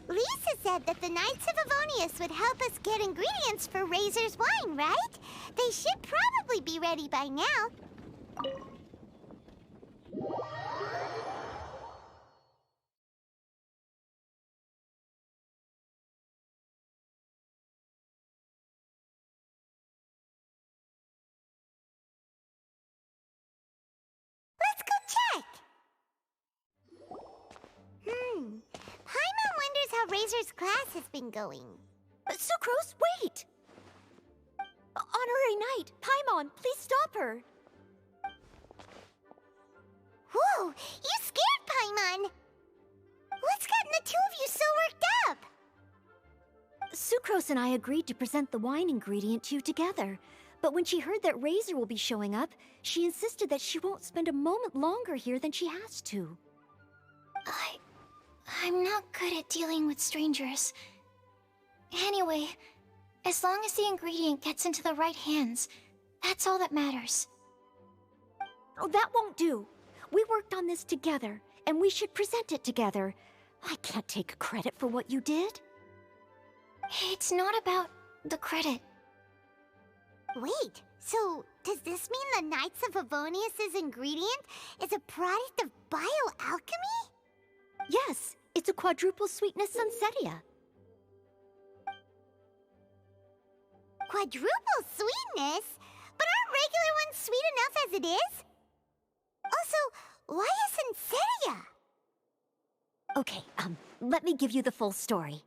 Lisa said that the Knights of Avonius would help us get ingredients for Razor's wine, right? They should probably be ready by now. Let's go check! Paimon wonders how Razor's class has been going. Sucrose, wait! Honorary Knight, Paimon, please stop her! Whoa! You scared Paimon! What's gotten the two of you so worked up? Sucrose and I agreed to present the wine ingredient to you together, but when she heard that Razor will be showing up, she insisted that she won't spend a moment longer here than she has to. I'm not good at dealing with strangers. Anyway, as long as the ingredient gets into the right hands, that's all that matters. Oh, that won't do. We worked on this together, and we should present it together. I can't take credit for what you did. It's not about the credit. Wait, so does this mean the Knights of Avonius' ingredient is a product of bioalchemy? Yes, it's a quadruple sweetness sunsetia. Quadruple sweetness? But aren't regular ones sweet enough as it is? Also, why a sunsetia? Okay, let me give you the full story.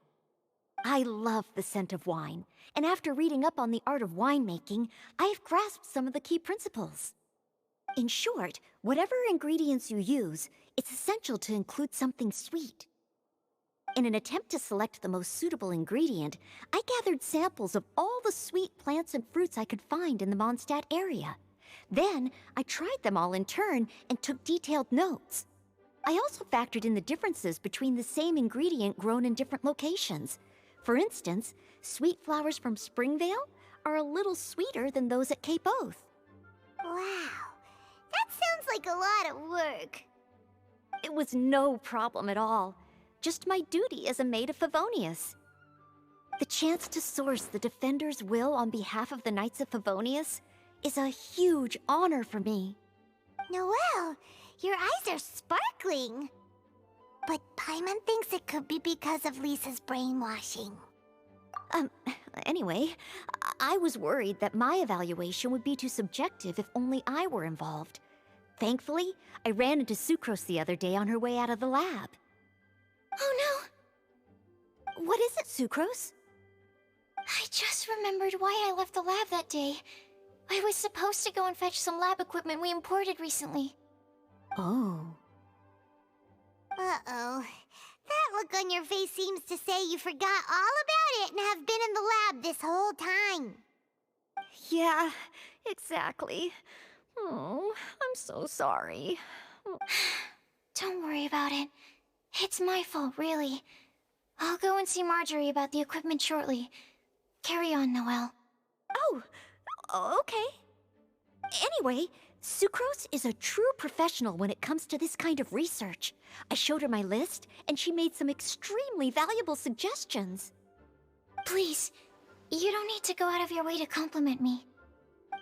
I love the scent of wine, and after reading up on the art of winemaking, I have grasped some of the key principles. In short, whatever ingredients you use, it's essential to include something sweet. In an attempt to select the most suitable ingredient, I gathered samples of all the sweet plants and fruits I could find in the Mondstadt area. Then, I tried them all in turn and took detailed notes. I also factored in the differences between the same ingredient grown in different locations. For instance, sweet flowers from Springvale are a little sweeter than those at Cape Oath. Wow, that sounds like a lot of work. It was no problem at all. Just my duty as a maid of Favonius. The chance to source the Defender's will on behalf of the Knights of Favonius is a huge honor for me. Noelle, your eyes are sparkling. But Paimon thinks it could be because of Lisa's brainwashing. Anyway, I was worried that my evaluation would be too subjective if only I were involved. Thankfully, I ran into Sucrose the other day on her way out of the lab. Oh no! What is it, Sucrose? I just remembered why I left the lab that day. I was supposed to go and fetch some lab equipment we imported recently. Oh. Uh-oh. That look on your face seems to say you forgot all about it and have been in the lab this whole time. Yeah, exactly. Oh, I'm so sorry. Don't worry about it. It's my fault, really. I'll go and see Marjorie about the equipment shortly. Carry on, Noelle. Oh, okay. Anyway, Sucrose is a true professional when it comes to this kind of research. I showed her my list, and she made some extremely valuable suggestions. Please, you don't need to go out of your way to compliment me.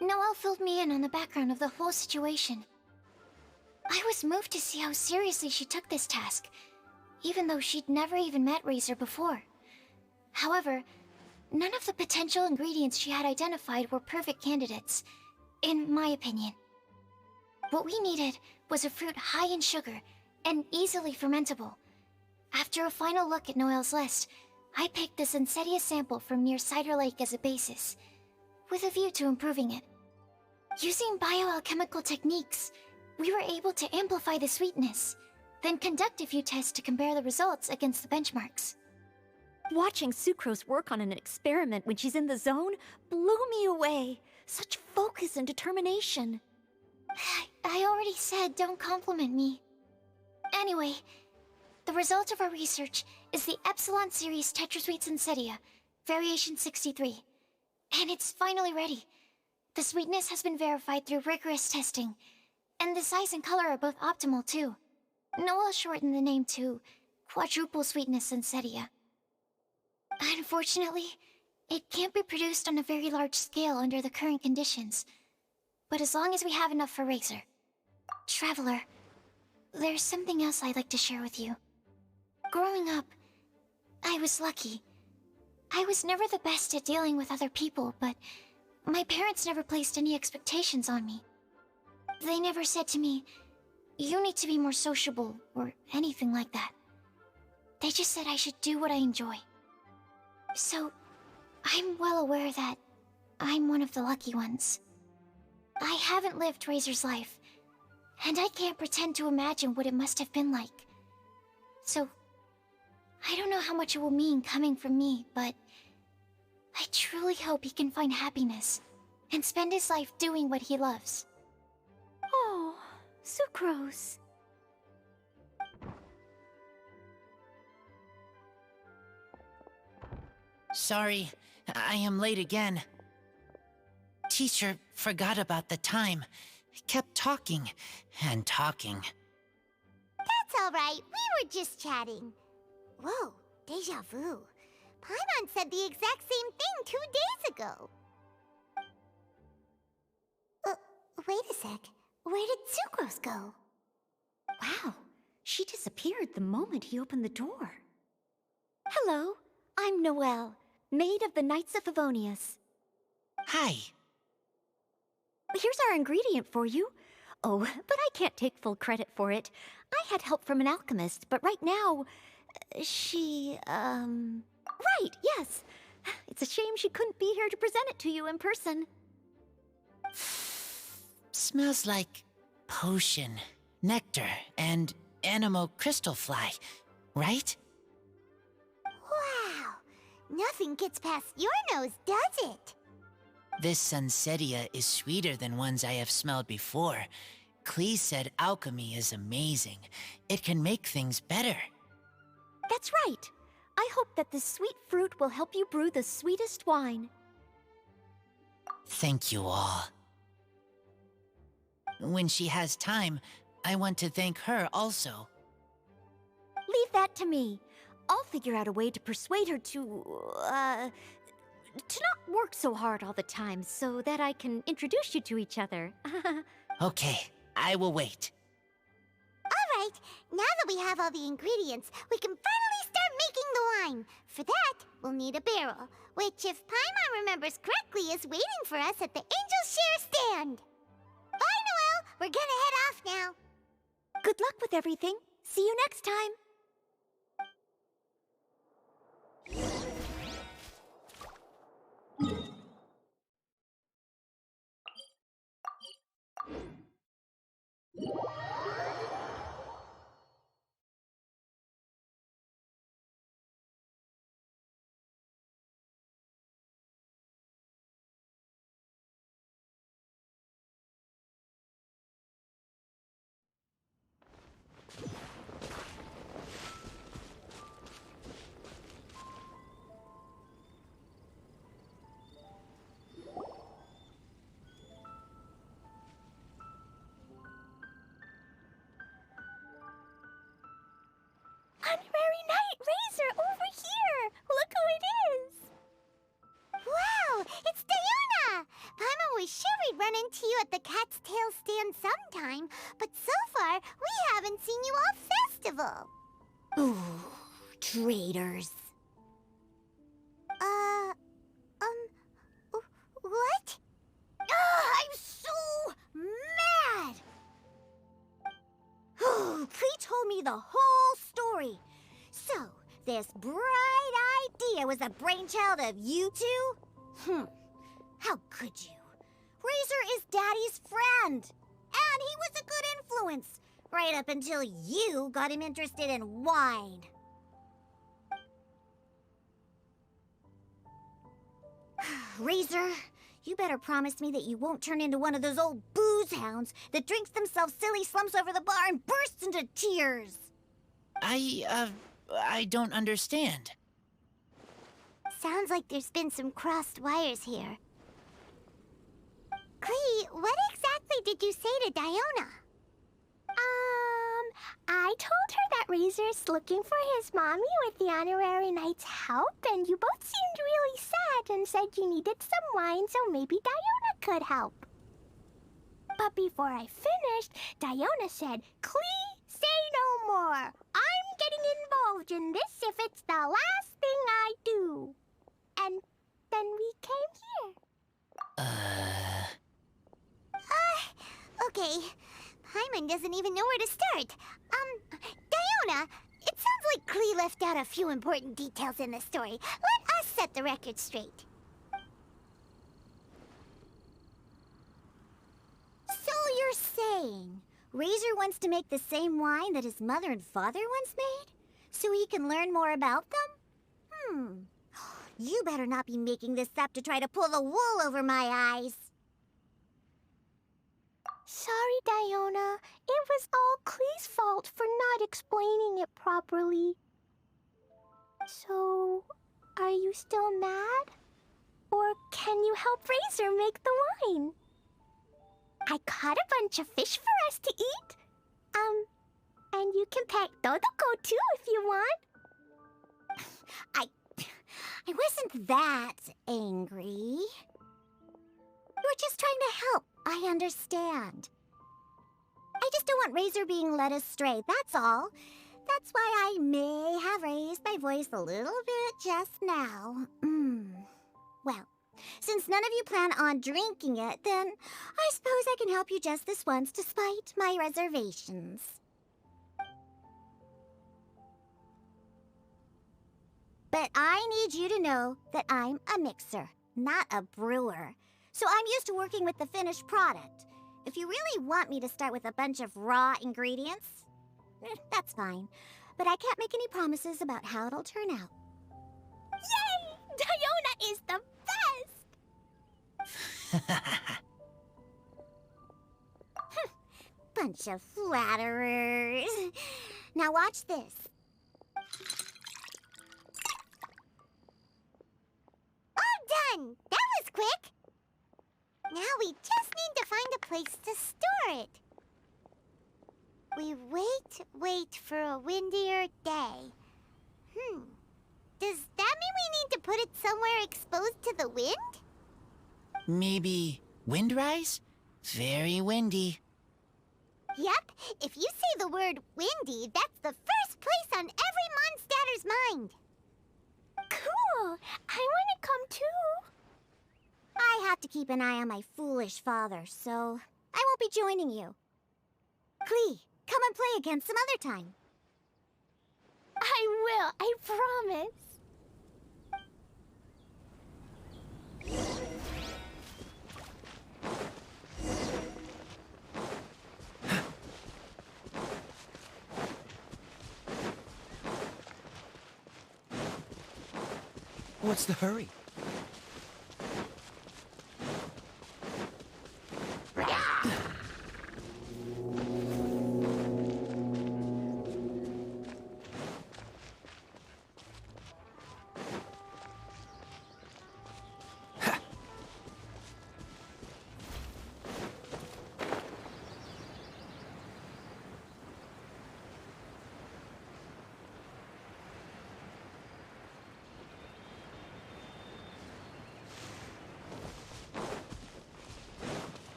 Noelle filled me in on the background of the whole situation. I was moved to see how seriously she took this task, even though she'd never even met Razor before. However, none of the potential ingredients she had identified were perfect candidates, in my opinion. What we needed was a fruit high in sugar and easily fermentable. After a final look at Noelle's list, I picked the Sunsetia sample from near Cider Lake as a basis, with a view to improving it. Using bioalchemical techniques, we were able to amplify the sweetness, then conduct a few tests to compare the results against the benchmarks. Watching Sucrose work on an experiment when she's in the zone blew me away. Such focus and determination. I already said don't compliment me. Anyway, the result of our research is the Epsilon Series Tetrasweet Sunsetia, Variation 63. And it's finally ready. The sweetness has been verified through rigorous testing, and the size and color are both optimal too. Noel shortened the name to Quadruple Sweetness Sunsetia. Unfortunately, it can't be produced on a very large scale under the current conditions. But as long as we have enough for Razor. Traveler, there's something else I'd like to share with you. Growing up, I was lucky. I was never the best at dealing with other people, but my parents never placed any expectations on me. They never said to me, "You need to be more sociable," or anything like that. They just said I should do what I enjoy. So, I'm well aware that I'm one of the lucky ones. I haven't lived Razor's life, and I can't pretend to imagine what it must have been like. So, I don't know how much it will mean coming from me, but I truly hope he can find happiness and spend his life doing what he loves. Oh, Sucrose. Sorry, I am late again. Teacher forgot about the time. Kept talking and talking. That's all right. We were just chatting. Whoa, deja vu. Paimon said the exact same thing 2 days ago. Wait a sec. Where did Sucrose go? Wow, she disappeared the moment he opened the door. Hello, I'm Noelle, maid of the Knights of Favonius. Hi. Here's our ingredient for you. Oh, but I can't take full credit for it. I had help from an alchemist, but right now, Right, yes. It's a shame she couldn't be here to present it to you in person. Smells like potion, nectar, and anemo crystal fly, right? Wow. Nothing gets past your nose, does it? This Sunsetia is sweeter than ones I have smelled before. Clee said alchemy is amazing. It can make things better. That's right. I hope that this sweet fruit will help you brew the sweetest wine. Thank you all. When she has time, I want to thank her also. Leave that to me. I'll figure out a way to persuade her to not work so hard all the time so that I can introduce you to each other. Okay, I will wait. All right. Now that we have all the ingredients, we can finally start making the wine. For that, we'll need a barrel, which, if Paimon remembers correctly, is waiting for us at the Angel Share stand. Bye, Noelle. We're gonna head off now. Good luck with everything. See you next time. Honorary Knight Razor over here! Look who it is! Wow, it's Diona! Paimon was sure we'd run into you at the Cat's Tail stand sometime, but so far, we haven't seen you all festival. Ooh, traitors. What? I'm so mad! Klee told me the whole story. So, this bright idea was the brainchild of you two? How could you? Razor is Daddy's friend. And he was a good influence. Right up until you got him interested in wine. Razor, you better promise me that you won't turn into one of those old booze hounds that drinks themselves silly, slumps over the bar, and bursts into tears. I don't understand. Sounds like there's been some crossed wires here. Klee, what exactly did you say to Diona? I told her that Razor's looking for his mommy with the honorary knight's help, and you both seemed really sad and said you needed some wine, so maybe Diona could help. But before I finished, Diona said, Klee, say no more. I'm getting involved in this if it's the last thing I do. And then we came here. Okay. Paimon doesn't even know where to start. Diona, it sounds like Klee left out a few important details in the story. Let us set the record straight. So you're saying Razor wants to make the same wine that his mother and father once made? So he can learn more about them? You better not be making this up to try to pull the wool over my eyes. Sorry, Diona. It was all Klee's fault for not explaining it properly. So, are you still mad? Or can you help Razor make the wine? I caught a bunch of fish for us to eat. And you can pet Dodoko too if you want. I wasn't that angry. We're just trying to help. I understand. I just don't want Razor being led astray, that's all. That's why I may have raised my voice a little bit just now. Well, since none of you plan on drinking it, then I suppose I can help you just this once despite my reservations. But I need you to know that I'm a mixer, not a brewer. So I'm used to working with the finished product. If you really want me to start with a bunch of raw ingredients, that's fine. But I can't make any promises about how it'll turn out. Yay! Diona is the best! Bunch of flatterers. Now watch this. All done! That was quick! Now we just need to find a place to store it. We wait for a windier day. Does that mean we need to put it somewhere exposed to the wind? Maybe windrise? Very windy. Yep, if you say the word windy, that's the first place on every Mondstatter's mind. Cool! I want to come too. I have to keep an eye on my foolish father, so I won't be joining you. Klee, come and play again some other time. I will, I promise. What's the hurry?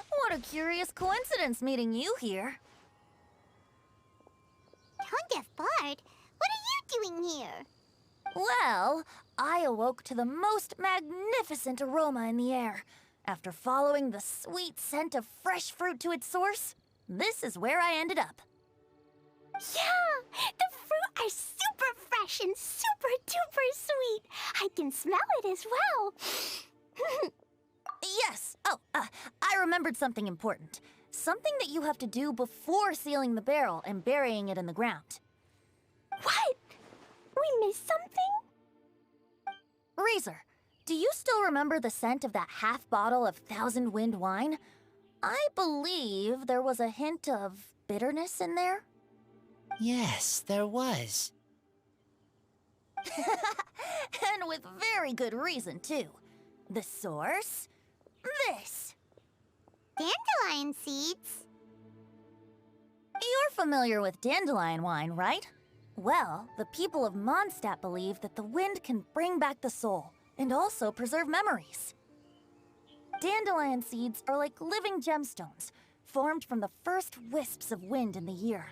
What a curious coincidence meeting you here. Tongue-deaf Bard? What are you doing here? Well, I awoke to the most magnificent aroma in the air. After following the sweet scent of fresh fruit to its source, this is where I ended up. Yeah! The fruit are super fresh and super duper sweet. I can smell it as well. Yes! Oh, I remembered something important. Something that you have to do before sealing the barrel and burying it in the ground. What? We missed something? Razor, do you still remember the scent of that half bottle of Thousand Wind wine? I believe there was a hint of bitterness in there. Yes, there was. And with very good reason, too. The source? This. Dandelion seeds? You're familiar with dandelion wine, right? Well, the people of Mondstadt believe that the wind can bring back the soul and also preserve memories. Dandelion seeds are like living gemstones, formed from the first wisps of wind in the year.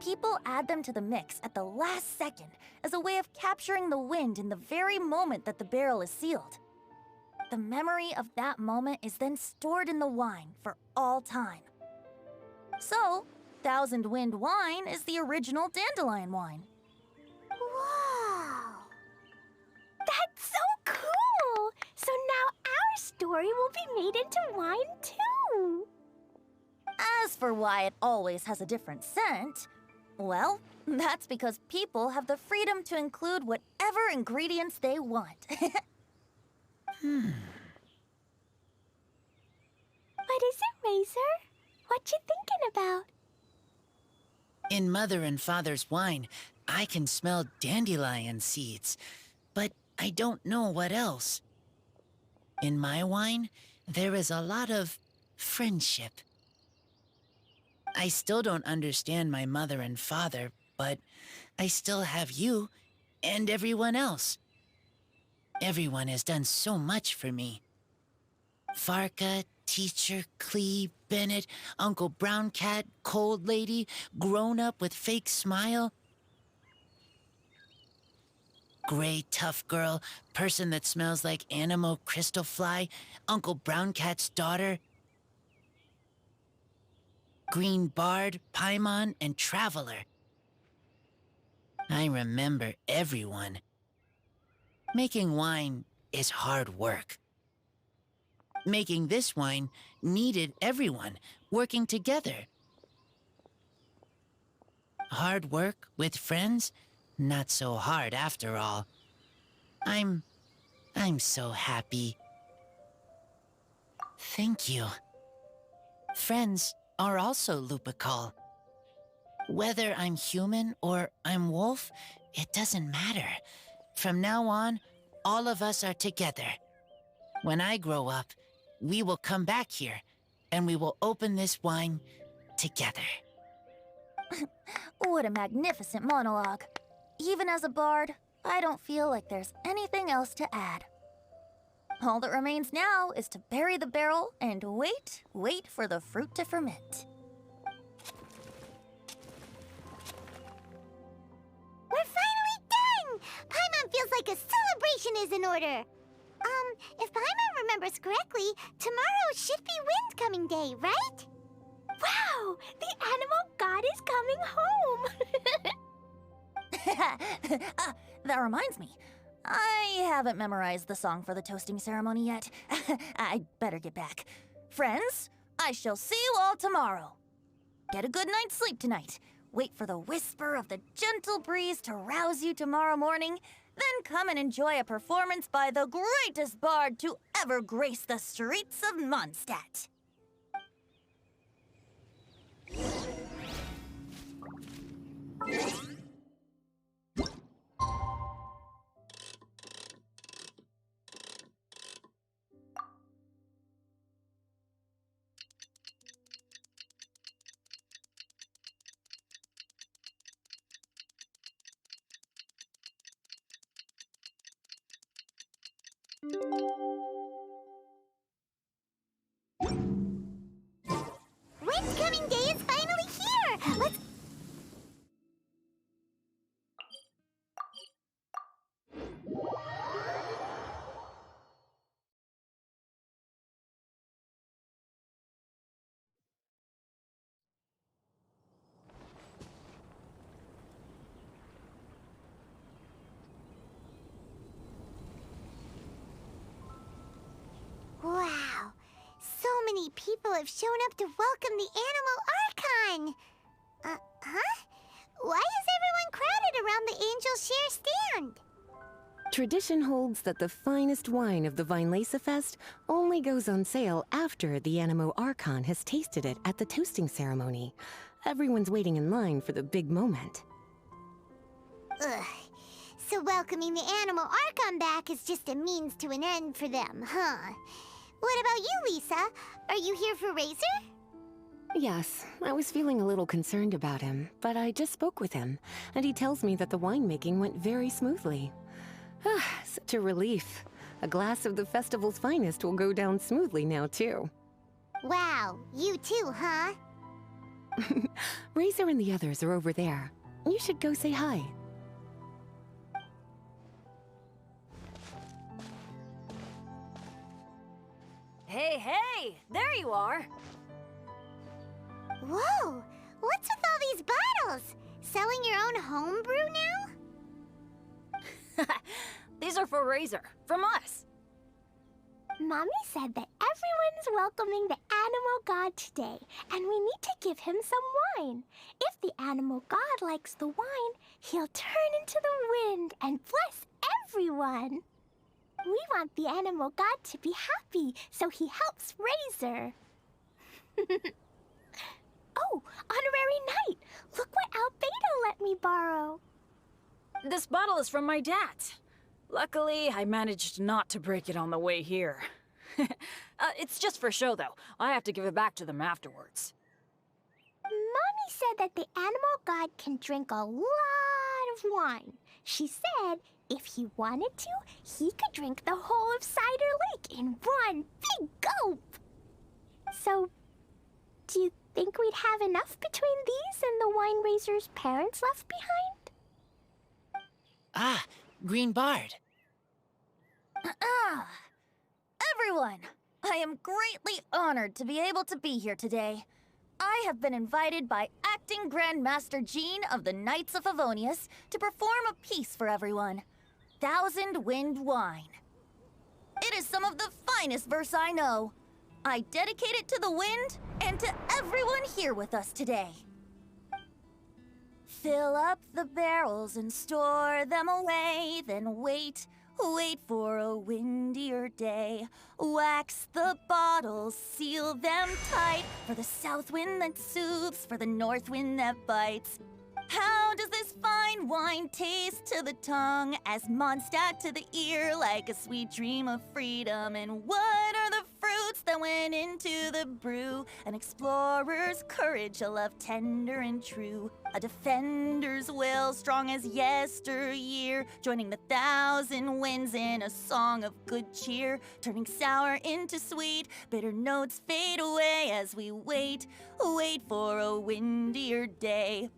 People add them to the mix at the last second as a way of capturing the wind in the very moment that the barrel is sealed. The memory of that moment is then stored in the wine for all time. So, Thousand Wind wine is the original dandelion wine. Wow! That's so cool! So now our story will be made into wine too. As for why it always has a different scent, well, that's because people have the freedom to include whatever ingredients they want. What is it, Razor? What you thinking about? In Mother and Father's wine, I can smell dandelion seeds, but I don't know what else. In my wine, there is a lot of friendship. I still don't understand my mother and father, but I still have you and everyone else. Everyone has done so much for me. Farka, Teacher, Clee, Bennett, Uncle Brown Cat, Cold Lady, Grown Up with Fake Smile, Gray Tough Girl, Person that Smells like Animo Crystal Fly, Uncle Brown Cat's Daughter, Green Bard, Paimon, and Traveler. I remember everyone. Making wine is hard work. Making this wine needed everyone working together. Hard work with friends? Not so hard after all. I'm so happy. Thank you. Friends are also Lupical. Whether I'm human or I'm wolf, it doesn't matter. From now on, all of us are together. When I grow up, we will come back here, and we will open this wine together. What a magnificent monologue. Even as a bard, I don't feel like there's anything else to add. All that remains now is to bury the barrel and wait for the fruit to ferment. We're finally done! Paimon feels like a celebration is in order. If Paimon remembers correctly, tomorrow should be Wind Coming Day, right? Wow! The animal god is coming home! That reminds me. I haven't memorized the song for the toasting ceremony yet. I'd better get back. Friends, I shall see you all tomorrow. Get a good night's sleep tonight. Wait for the whisper of the gentle breeze to rouse you tomorrow morning. Then come and enjoy a performance by the greatest bard to ever grace the streets of Mondstadt. Wind Coming Day is finally here! Let's... many people have shown up to welcome the Animal Archon. Huh? Why is everyone crowded around the Angel Share stand? Tradition holds that the finest wine of the Vinelasa Fest only goes on sale after the Animo Archon has tasted it at the toasting ceremony. Everyone's waiting in line for the big moment. Ugh. So welcoming the Animal Archon back is just a means to an end for them, huh? What about you, Lisa? Are you here for Razor? Yes, I was feeling a little concerned about him, but I just spoke with him, and he tells me that the winemaking went very smoothly. Such a relief. A glass of the festival's finest will go down smoothly now, too. Wow, you too, huh? Razor and the others are over there. You should go say hi. Hey! There you are! Whoa! What's with all these bottles? Selling your own homebrew now? These are for Razor, from us. Mommy said that everyone's welcoming the Animal God today, and we need to give him some wine. If the Animal God likes the wine, he'll turn into the wind and bless everyone. We want the Animal God to be happy, so he helps Razor. Oh, Honorary Knight! Look what Albedo let me borrow. This bottle is from my dad. Luckily, I managed not to break it on the way here. It's just for show, though. I have to give it back to them afterwards. Mommy said that the Animal God can drink a lot of wine. She said if he wanted to, he could drink the whole of Cider Lake in one big gulp. So, do you think we'd have enough between these and the wine raiser's parents left behind? Ah, Green Bard. Everyone, I am greatly honored to be able to be here today. I have been invited by Acting Grand Master Jean of the Knights of Favonius to perform a piece for everyone. Thousand Wind Wine. It is some of the finest verse I know. I dedicate it to the wind and to everyone here with us today. Fill up the barrels and store them away, then wait for a windier day. Wax the bottles, seal them tight, for the south wind that soothes, for the north wind that bites. How does this fine wine taste to the tongue, as Mondstadt to the ear, like a sweet dream of freedom? And what are the fruits that went into the brew? An explorer's courage, a love tender and true, a defender's will strong as yesteryear, joining the thousand winds in a song of good cheer, turning sour into sweet, bitter notes fade away as we wait for a windier day.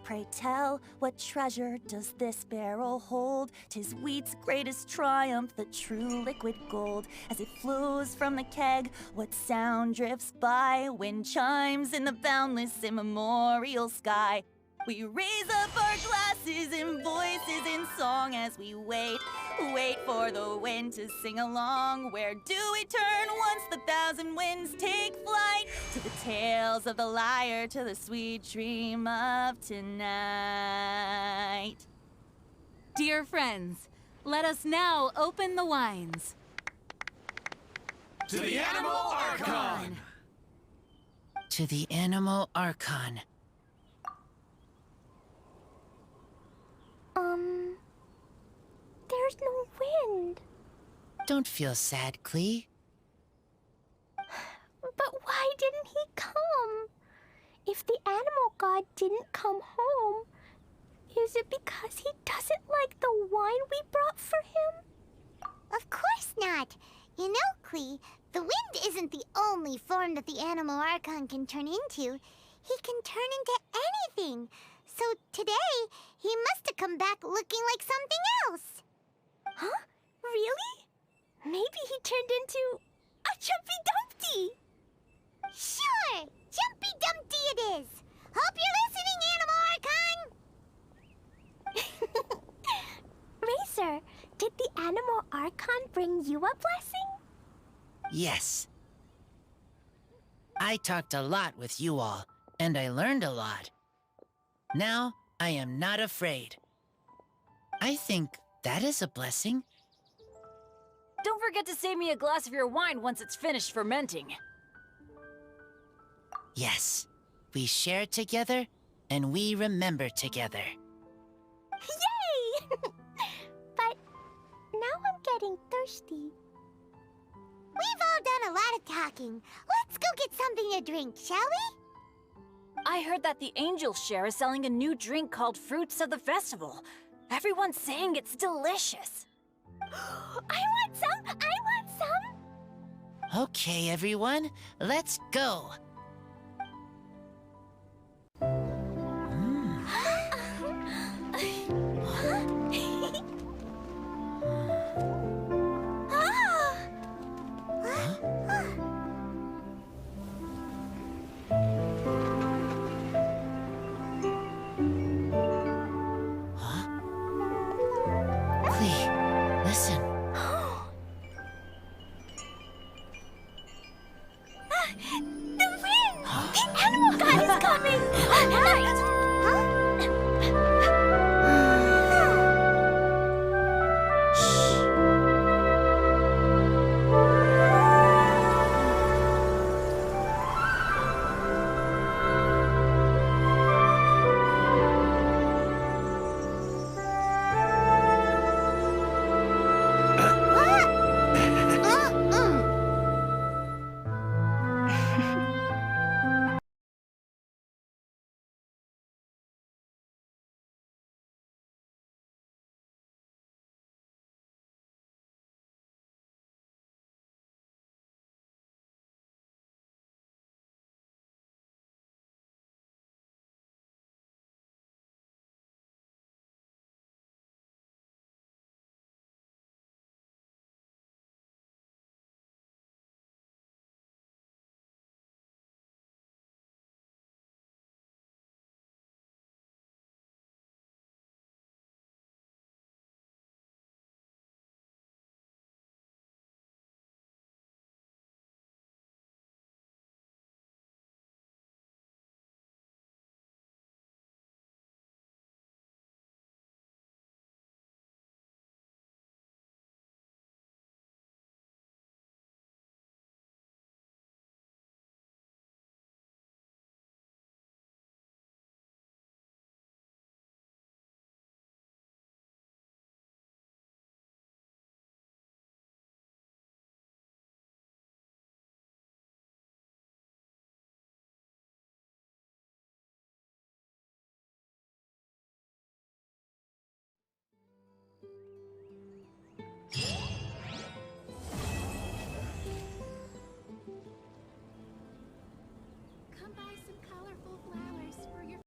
Pray tell, what treasure does this barrel hold? 'Tis wheat's greatest triumph, the true liquid gold. As it flows from the keg, what sound drifts by? Wind chimes in the boundless immemorial sky. We raise up our glasses and voices in song as we wait for the wind to sing along. Where do we turn once the thousand winds take flight? To the tales of the lyre, to the sweet dream of tonight. Dear friends, let us now open the wines. To the Animal Archon! To the Animal Archon. There's no wind. Don't feel sad, Klee. But why didn't he come? If the Animal God didn't come home, is it because he doesn't like the wine we brought for him? Of course not. You know, Klee, the wind isn't the only form that the Animal Archon can turn into. He can turn into anything. So today, he must have come back looking like something else. Huh? Really? Maybe he turned into a Jumpy Dumpty. Sure! Jumpy Dumpty it is! Hope you're listening, Animal Archon! Racer, did the Animal Archon bring you a blessing? Yes. I talked a lot with you all, and I learned a lot. Now, I am not afraid. I think that is a blessing. Don't forget to save me a glass of your wine once it's finished fermenting. Yes, we share together, and we remember together. Yay! But now I'm getting thirsty. We've all done a lot of talking. Let's go get something to drink, shall we? I heard that the Angel Share is selling a new drink called Fruits of the Festival. Everyone's saying it's delicious. I want some! I want some! Okay, everyone, let's go.